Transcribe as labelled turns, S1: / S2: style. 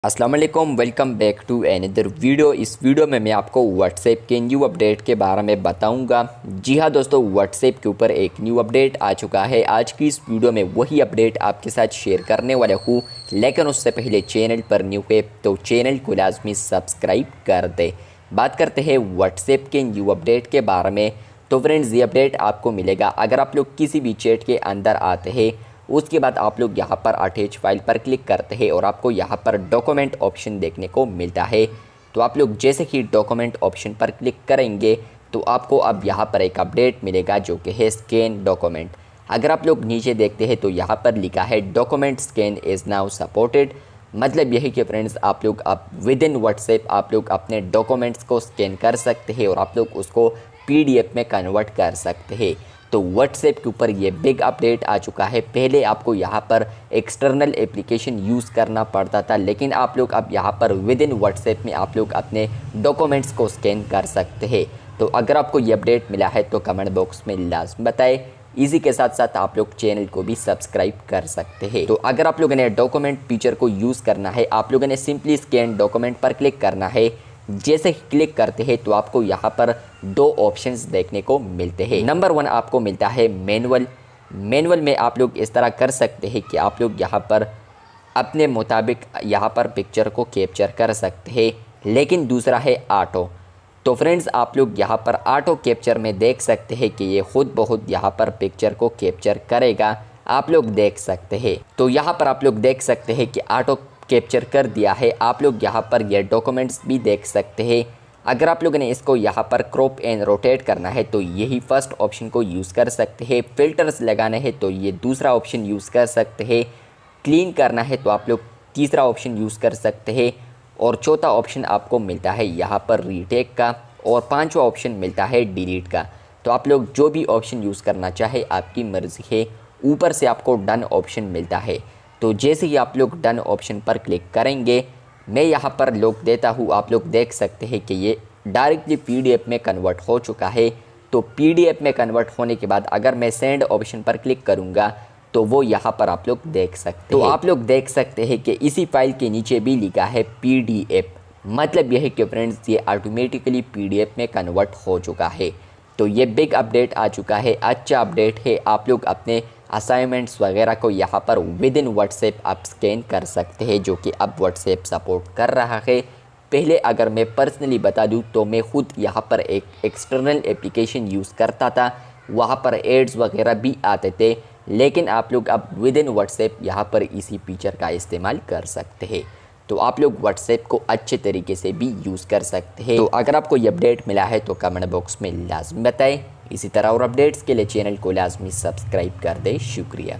S1: अस्सलाम वालेकुम, welcome back to another video. इस वीडियो में मैं आपको व्हाट्सएप के न्यू अपडेट के बारे में बताऊंगा। जी हाँ दोस्तों, व्हाट्सएप के ऊपर एक न्यू अपडेट आ चुका है। आज की इस वीडियो में वही अपडेट आपके साथ शेयर करने वाला हूँ, लेकिन उससे पहले चैनल पर न्यू है तो चैनल को लाजमी सब्सक्राइब कर दे। बात करते हैं व्हाट्सएप के न्यू अपडेट के बारे में। तो फ्रेंड्स, ये अपडेट आपको मिलेगा अगर आप लोग किसी भी चैट के अंदर आते हैं। उसके बाद आप लोग यहाँ पर अटैच फाइल पर क्लिक करते हैं और आपको यहाँ पर डॉक्यूमेंट ऑप्शन देखने को मिलता है। तो आप लोग जैसे ही डॉक्यूमेंट ऑप्शन पर क्लिक करेंगे तो आपको अब यहाँ पर एक अपडेट मिलेगा जो कि है स्कैन डॉक्यूमेंट। अगर आप लोग नीचे देखते हैं तो यहाँ पर लिखा है document scan is now supported. मतलब यही कि फ्रेंड्स, आप लोग अब विद इन व्हाट्सएप आप लोग अपने डॉक्यूमेंट्स को स्कैन कर सकते हैं और आप लोग उसको PDF में कन्वर्ट कर सकते हैं। तो व्हाट्सएप के ऊपर ये बिग अपडेट आ चुका है। पहले आपको यहाँ पर एक्सटर्नल एप्लीकेशन यूज़ करना पड़ता था, लेकिन आप लोग अब यहाँ पर विद इन व्हाट्सएप में आप लोग अपने डॉक्यूमेंट्स को स्कैन कर सकते हैं। तो अगर आपको ये अपडेट मिला है तो कमेंट बॉक्स में लाजमी बताएं। इसी के साथ साथ आप लोग चैनल को भी सब्सक्राइब कर सकते हैं। तो अगर आप लोगों ने डॉक्यूमेंट फीचर को यूज़ करना है, आप लोगों ने सिंपली स्कैन डॉक्यूमेंट पर क्लिक करना है। जैसे ही क्लिक करते हैं तो आपको यहाँ पर दो ऑप्शंस देखने को मिलते हैं। नंबर 1 आपको मिलता है मैनुअल में आप लोग इस तरह कर सकते हैं कि आप लोग यहाँ पर अपने मुताबिक यहाँ पर पिक्चर को कैप्चर कर सकते हैं। लेकिन दूसरा है ऑटो। तो फ्रेंड्स, आप लोग यहाँ पर ऑटो कैप्चर में देख सकते हैं कि ये खुद बहुत यहाँ पर पिक्चर को कैप्चर करेगा। आप लोग देख सकते हैं। तो यहाँ पर आप लोग देख सकते हैं कि ऑटो कैप्चर कर दिया है। आप लोग यहाँ पर ये डॉक्यूमेंट्स भी देख सकते हैं। अगर आप लोगों ने इसको यहाँ पर क्रॉप एंड रोटेट करना है तो यही फर्स्ट ऑप्शन को यूज़ कर सकते हैं। फिल्टर्स लगाने हैं तो ये दूसरा ऑप्शन यूज़ कर सकते हैं। क्लीन करना है तो आप लोग तीसरा ऑप्शन यूज़ कर सकते हैं। और चौथा ऑप्शन आपको मिलता है यहाँ पर रीटेक का, और पांचवा ऑप्शन मिलता है डिलीट का। तो आप लोग जो भी ऑप्शन यूज़ करना चाहे आपकी मर्ज़ी है। ऊपर से आपको डन ऑप्शन मिलता है। तो जैसे ही आप लोग डन ऑप्शन पर क्लिक करेंगे, मैं यहाँ पर लोग देता हूँ, आप लोग देख सकते हैं कि ये डायरेक्टली PDF में कन्वर्ट हो चुका है। तो PDF में कन्वर्ट होने के बाद अगर मैं सेंड ऑप्शन पर क्लिक करूँगा तो वो यहाँ पर आप लोग देख सकते हैं। तो आप लोग देख सकते हैं कि इसी फाइल के नीचे भी लिखा है PDF। मतलब यह है कि फ्रेंड्स, ये ऑटोमेटिकली PDF में कन्वर्ट हो चुका है। तो ये बिग अपडेट आ चुका है, अच्छा अपडेट है। आप लोग अपने असाइनमेंट्स वगैरह को यहाँ पर विद इन व्हाट्सएप आप स्कैन कर सकते हैं, जो कि अब व्हाट्सएप सपोर्ट कर रहा है। पहले अगर मैं पर्सनली बता दूँ तो मैं खुद यहाँ पर एक एक्सटर्नल एप्लीकेशन यूज़ करता था, वहाँ पर एड्स वगैरह भी आते थे। लेकिन आप लोग अब विद इन व्हाट्सएप यहाँ पर इसी फीचर का इस्तेमाल कर सकते हैं। तो आप लोग व्हाट्सएप को अच्छे तरीके से भी यूज़ कर सकते हैं। तो अगर आपको ये अपडेट मिला है तो कमेंट बॉक्स में लाजमी बताएं। इसी तरह और अपडेट्स के लिए चैनल को लाजमी सब्सक्राइब कर दें। शुक्रिया।